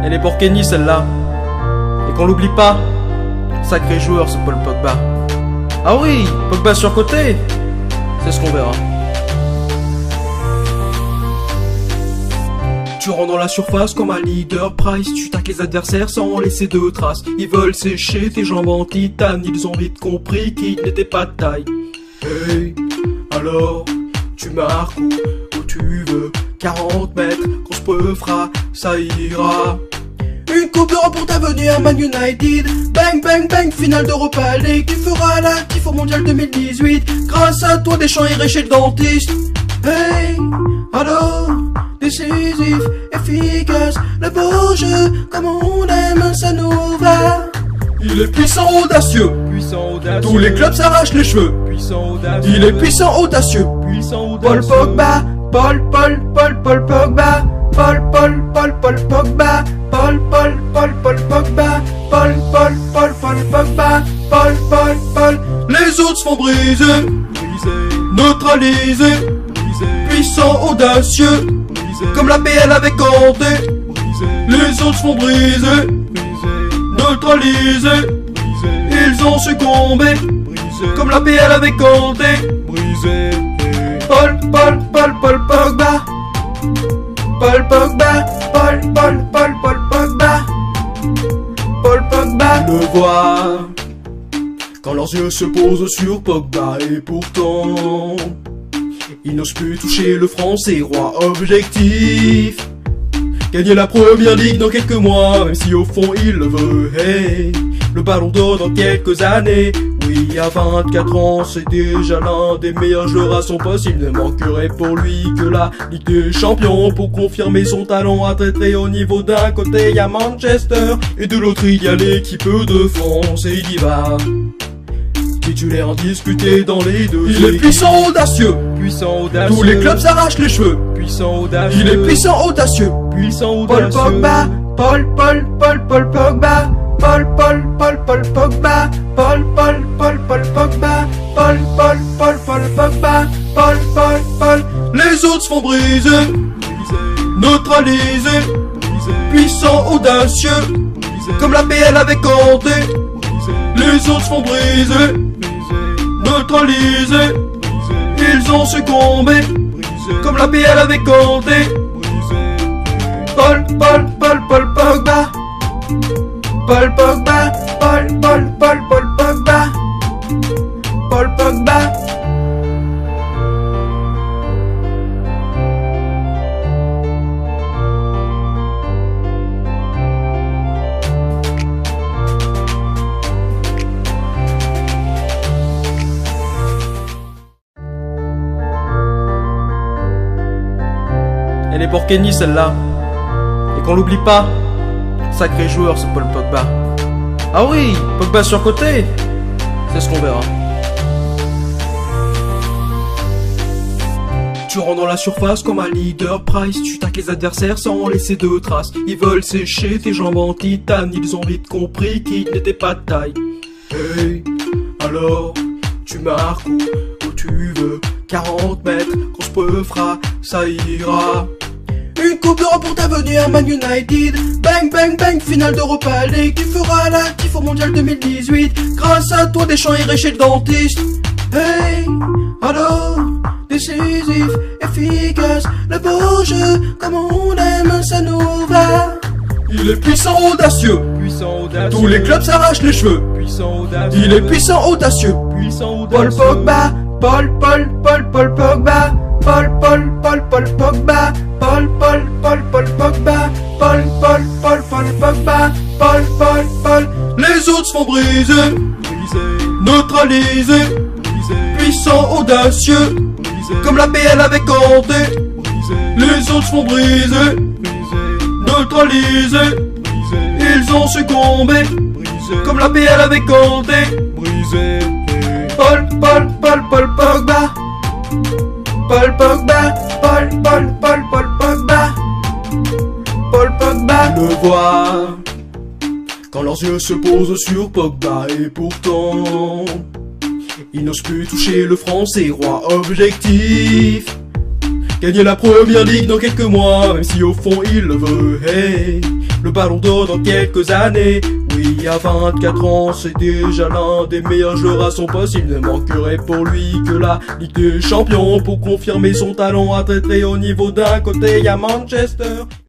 Elle est pour Kenny celle-là. Et qu'on l'oublie pas, sacré joueur ce Paul Pogba. Ah oui, Pogba surcoté, c'est ce qu'on verra. Tu rentres dans la surface comme un leader Price. Tu taques les adversaires sans laisser de traces. Ils veulent sécher tes jambes en titane. Ils ont vite compris qu'ils n'étaient pas de taille. Hey, alors tu marques où tu veux. 40 mètres, grosse peufra, ça ira. Une coupe d'Europe pour ta venue à Man United. Bang bang bang, finale d'Europa League. Tu feras la kiff au mondial 2018. Grâce à toi Deschamps irait chez le dentiste. Hey, alors décisif, efficace, le beau jeu, comme on aime, ça nous va. Il est puissant, audacieux, tous les clubs s'arrachent les cheveux. Il est puissant, audacieux, Paul Pogba, Paul Pogba, Paul Pogba, Paul Pogba, Paul Pogba, Paul. Les autres se font briser, neutraliser, puissant, audacieux, comme la PL avec Kanté. Les autres se font briser, neutraliser, ils ont succombé, comme la PL avec Kanté. Paul Pogba, Paul Pogba, Paul Pogba, Paul Pogba. Le voit quand leurs yeux se posent sur Pogba et pourtant ils n'osent plus toucher le français roi. Objectif, gagner la première ligue dans quelques mois, même si au fond il le veut. Hey, le ballon d'or dans quelques années. Oui, à 24 ans, c'est déjà l'un des meilleurs joueurs à son poste. Il ne manquerait pour lui que la Ligue des Champions pour confirmer son talent à très très haut niveau. D'un côté, il y a Manchester et de l'autre, il y a l'équipe de France et il y va. Titulaire indiscuté dans les deux. Il est puissant, audacieux, tous les clubs s'arrachent les cheveux. Il est puissant, audacieux, Paul Pogba, Paul Pogba, Paul Pogba, Paul Pogba, Paul Pogba, Paul. Les autres se font briser, neutraliser, puissant, audacieux, comme la PL avec Kanté. Les autres se font briser, neutraliser, ils ont succombé, comme la PL avec Kanté. Paul Pogba, Paul Pogba, Paul Pogba, Paul Pogba. Elle est pour Kenny celle-là. Et qu'on l'oublie pas, sacré joueur ce Paul Pogba. Ah oui, Pogba surcoté, c'est ce qu'on verra. Tu rentres dans la surface comme un leader Price. Tu taques les adversaires sans laisser de traces. Ils veulent sécher tes jambes en titane. Ils ont vite compris qu'ils n'étaient pas de taille. Hey, alors tu marques où tu veux. 40 mètres, grosse peufra, ça ira. Une coupe d'Europe pour ta venue à Man United. Bang bang bang, finale d'Europa League. Tu feras la kiff au mondial 2018. Grâce à toi Deschamps irait chez le dentiste. Hey, alors décisif, efficace, le beau jeu, comme on aime, ça nous va. Il est puissant, audacieux, tous les clubs s'arrachent les cheveux. Il est puissant, audacieux, Paul Pogba, Paul Pogba, Paul Pogba, Paul Pogba, Paul Pogba, Paul. Les autres se font briser, neutraliser, puissant, audacieux, comme la PL avec Kanté. Les autres se font briser, neutraliser, ils ont succombé, comme la PL avec Kanté. Paul Pogba, Paul Pogba, Paul Pogba, Paul Pogba. Le voit quand leurs yeux se posent sur Pogba et pourtant ils n'osent plus toucher le français roi. Objectif, gagner la première ligue dans quelques mois, même si au fond il le veut. Hey, le ballon d'or dans quelques années. Oui, à 24 ans, c'est déjà l'un des meilleurs joueurs à son poste. Il ne manquerait pour lui que la Ligue des Champions pour confirmer son talent à très très haut niveau. D'un côté, il y a Manchester.